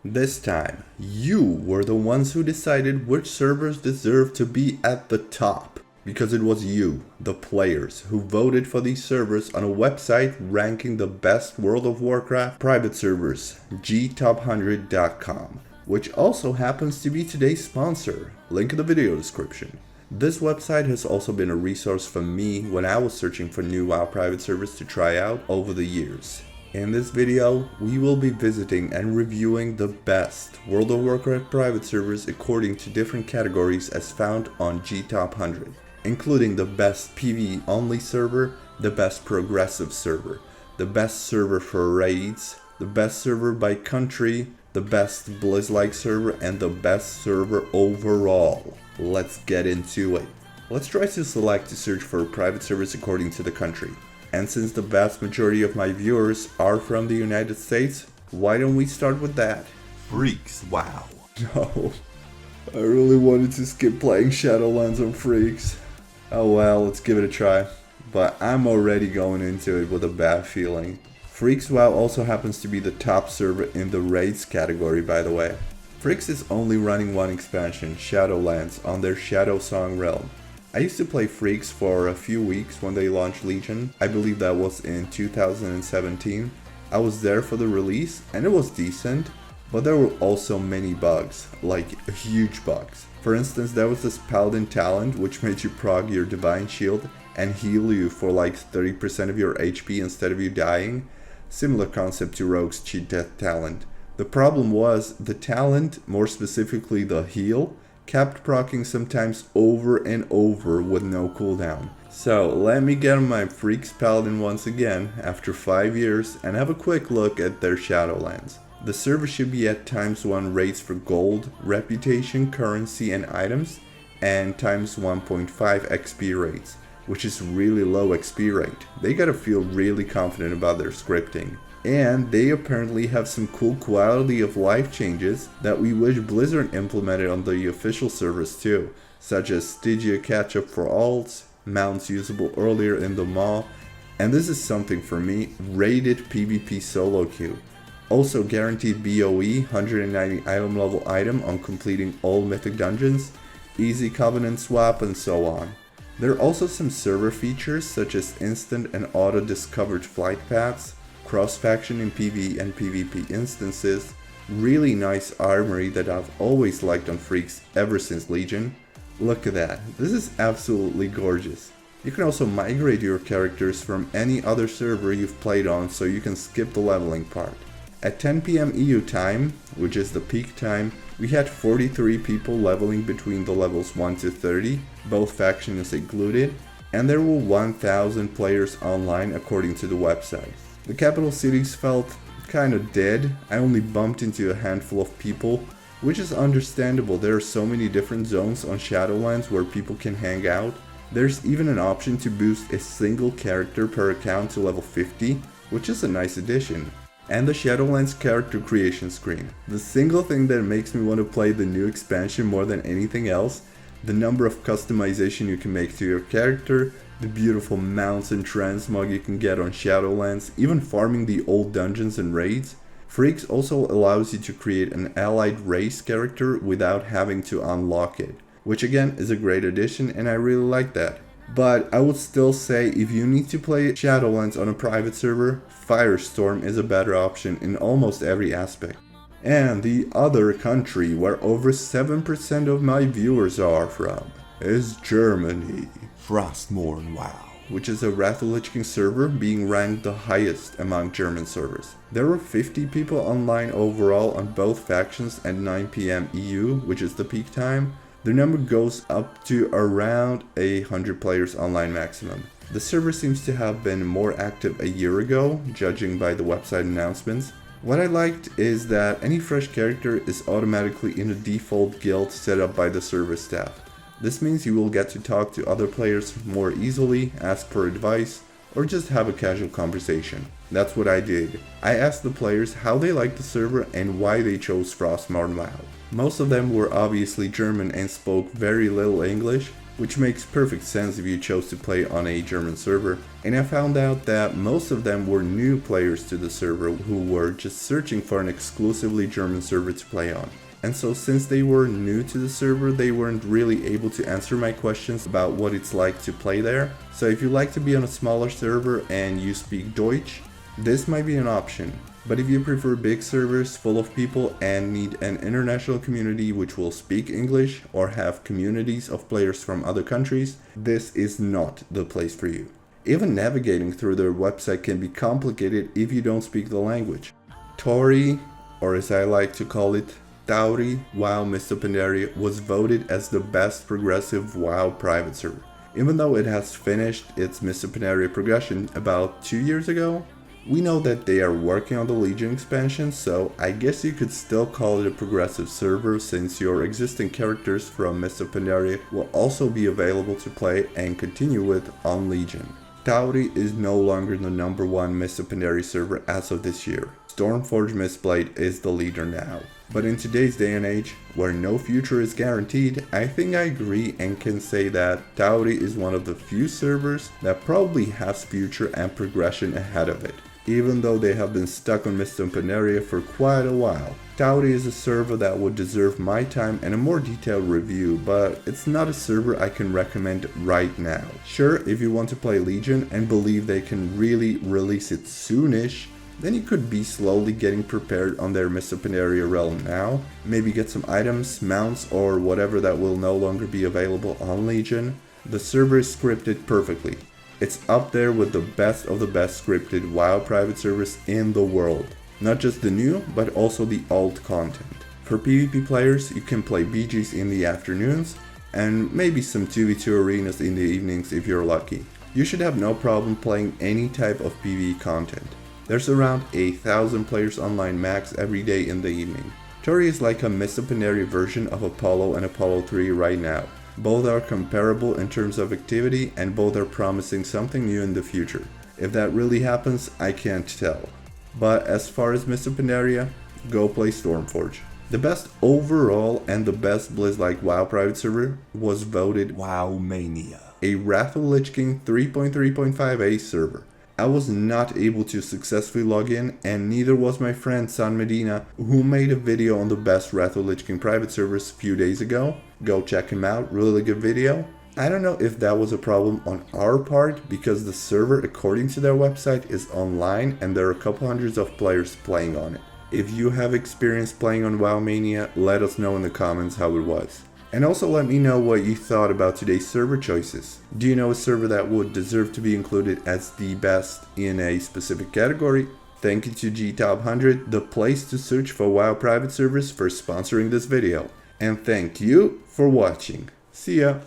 This time, you were the ones who decided which servers deserve to be at the top. Because it was you, the players, who voted for these servers on a website ranking the best World of Warcraft private servers, gtop100.com, which also happens to be today's sponsor. Link in the video description. This website has also been a resource for me when I was searching for new WoW private servers to try out over the years. In this video, we will be visiting and reviewing the best World of Warcraft private servers according to different categories as found on gtop100, including the best PvE only server, the best progressive server, the best server for raids, the best server by country, the best Blizz-like server, and the best server overall. Let's get into it. Let's try to select to search for private servers according to the country. And since the vast majority of my viewers are from the United States, why don't we start with that? Freaks, wow. No, I really wanted to skip playing Shadowlands on Freaks. Oh well, let's give it a try. But I'm already going into it with a bad feeling. Freaks WoW also happens to be the top server in the raids category, by the way. Freaks is only running one expansion, Shadowlands, on their Shadow Song realm. I used to play Freaks for a few weeks when they launched Legion. I believe that was in 2017. I was there for the release and it was decent, but there were also many bugs, like huge bugs. For instance, there was this Paladin talent which made you prog your Divine Shield and heal you for like 30% of your HP instead of you dying. Similar concept to Rogue's Cheat Death talent. The problem was the talent, more specifically the heal, kept proccing sometimes over and over with no cooldown. So let me get on my Freaks Paladin once again after 5 years and have a quick look at their Shadowlands. The server should be at ×1 rates for gold, reputation, currency and items, and ×1.5 XP rates, which is really low XP rate. They gotta feel really confident about their scripting. And they apparently have some cool quality of life changes that we wish Blizzard implemented on the official servers too, such as Stygia catch-up for alts, mounts usable earlier in the Maw, and this is something for me, rated PvP solo queue. Also guaranteed BOE, 190 item level item on completing all mythic dungeons, easy covenant swap and so on. There are also some server features such as instant and auto discovered flight paths, cross-faction in PvE and PvP instances, really nice armory that I've always liked on Freaks ever since Legion. Look at that, this is absolutely gorgeous. You can also migrate your characters from any other server you've played on so you can skip the leveling part. At 10 PM EU time, which is the peak time, we had 43 people leveling between the levels 1 to 30, both factions included, and there were 1,000 players online according to the website. The capital cities felt kinda dead. I only bumped into a handful of people, which is understandable. There are so many different zones on Shadowlands where people can hang out. There's even an option to boost a single character per account to level 50, which is a nice addition. And the Shadowlands character creation screen. The single thing that makes me want to play the new expansion more than anything else, the number of customization you can make to your character, the beautiful mounts and transmog you can get on Shadowlands, even farming the old dungeons and raids. Freaks also allows you to create an allied race character without having to unlock it, which again is a great addition and I really like that. But I would still say if you need to play Shadowlands on a private server, Firestorm is a better option in almost every aspect. And the other country where over 7% of my viewers are from is Germany. Frostmourne WoW, which is a Wrath of the Lich King server being ranked the highest among German servers. There were 50 people online overall on both factions at 9 PM EU, which is the peak time. The number goes up to around 100 players online maximum. The server seems to have been more active a year ago, judging by the website announcements. What I liked is that any fresh character is automatically in a default guild set up by the server staff. This means you will get to talk to other players more easily, ask for advice, or just have a casual conversation. That's what I did. I asked the players how they liked the server and why they chose Frostmourne WoW. Most of them were obviously German and spoke very little English, which makes perfect sense if you chose to play on a German server. And I found out that most of them were new players to the server who were just searching for an exclusively German server to play on. And so since they were new to the server, they weren't really able to answer my questions about what it's like to play there. So if you like to be on a smaller server and you speak Deutsch, this might be an option. But if you prefer big servers full of people and need an international community which will speak English or have communities of players from other countries, this is not the place for you. Even navigating through their website can be complicated if you don't speak the language. Tori, or as I like to call it, Tauri WoW Mr. Pandaria, was voted as the best progressive WoW private server. Even though it has finished its Mr. Pandaria progression about 2 years ago, we know that they are working on the Legion expansion, so I guess you could still call it a progressive server since your existing characters from Mr. Pandaria will also be available to play and continue with on Legion. Tauri is no longer the #1 Mr. Pandaria server as of this year. Stormforge Mistblade is the leader now. But in today's day and age, where no future is guaranteed, I think I agree and can say that Tauri is one of the few servers that probably has future and progression ahead of it. Even though they have been stuck on Mr. Pandaria for quite a while. Tauri is a server that would deserve my time and a more detailed review, but it's not a server I can recommend right now. Sure, if you want to play Legion and believe they can really release it soonish, then you could be slowly getting prepared on their Mr. Pandaria realm now. Maybe get some items, mounts, or whatever that will no longer be available on Legion. The server is scripted perfectly. It's up there with the best of the best scripted WoW private servers in the world. Not just the new, but also the old content. For PvP players, you can play BGs in the afternoons, and maybe some 2v2 arenas in the evenings if you're lucky. You should have no problem playing any type of PvE content. There's around 1,000 players online max every day in the evening. Tori is like a Mr. Pandaria version of Apollo and Apollo 3 right now. Both are comparable in terms of activity and both are promising something new in the future. If that really happens, I can't tell. But as far as Mr. Pandaria, go play Stormforge. The best overall and the best Blizz-like WoW private server was voted WoWmania, a Wrath of the Lich King 3.3.5a server. I was not able to successfully log in, and neither was my friend San Medina, who made a video on the best Wrath of the Lich King private servers a few days ago. Go check him out, really good video. I don't know if that was a problem on our part, because the server, according to their website, is online and there are a couple hundreds of players playing on it. If you have experience playing on WoWmania, let us know in the comments how it was. And also let me know what you thought about today's server choices. Do you know a server that would deserve to be included as the best in a specific category? Thank you to GTop100, the place to search for WoW private servers, for sponsoring this video. And thank you for watching. See ya!